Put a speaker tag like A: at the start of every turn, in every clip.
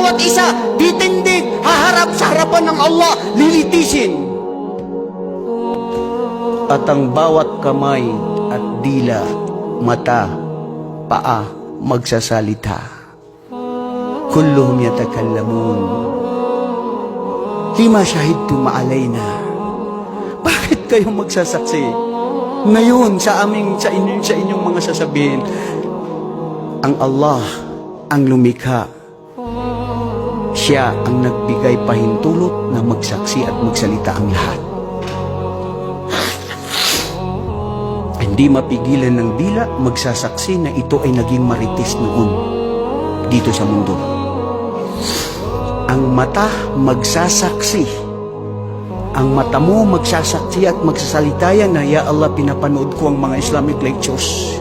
A: bawat isa titindig, haharap sa harapan ng Allah, lilitisin. At ang bawat kamay at dila, mata, paa, magsasalita. Kulluhum yatakallamun. Lima shahidtum alayna. Bakit kayo magsasaksi ngayon sa inyong mga sasabihin? Ang Allah ang lumikha. Siya ang nagbigay pahintulot na magsaksi at magsalita ang lahat. Hindi mapigilan ng dila magsasaksi na ito ay naging marites noon dito sa mundo. Ang mata magsasaksi. Ang mata mo magsasaksi at magsasalita yan na, ya Allah, pinapanood ko ang mga Islamic lectures.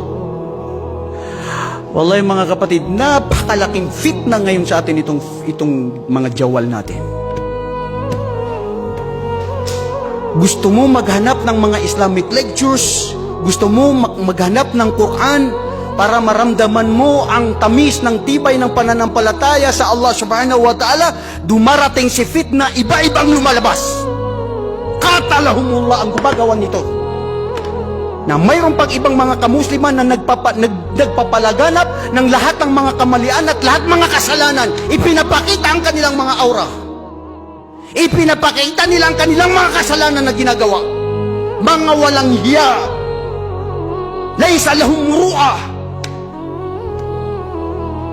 A: Wallahi mga kapatid, napakalaking fitna ngayon sa atin itong mga jawal natin. Gusto mo maghanap ng mga Islamic lectures, gusto mo maghanap ng Quran para maramdaman mo ang tamis ng tibay ng pananampalataya sa Allah subhanahu wa ta'ala, dumarating si fitna, iba-ibang lumalabas. Katalahumullah ang gumagawa nito. Na mayroon pang ibang mga kamusliman na nagpapalaganap ng lahat ng mga kamalian at lahat mga kasalanan. Ipinapakita ang kanilang mga aura. Ipinapakita nila ang kanilang mga kasalanan na ginagawa. Mga walang hiya. Laysa lahum muru'ah.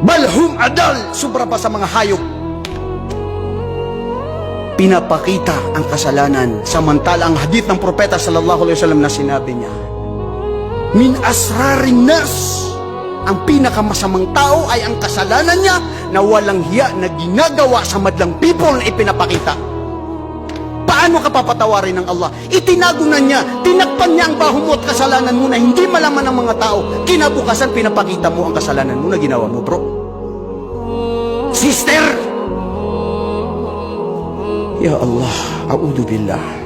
A: Balhum adal. Sobra pa sa mga hayop. Pinapakita ang kasalanan. Samantala ang hadith ng propeta sallallahu alaihi wasallam na sinabi niya, min asrarin nas, ang pinakamasamang tao ay ang kasalanan niya na walang hiya na ginagawa sa madlang people na ipinapakita. Paano ka papatawarin ng Allah? Itinago na niya, tinakpan niya ang baho mo at kasalanan mo na hindi malaman ng mga tao. Kinabukasan pinapakita mo ang kasalanan mo na ginawa mo, bro. Sister! Ya Allah, a'udhu billah.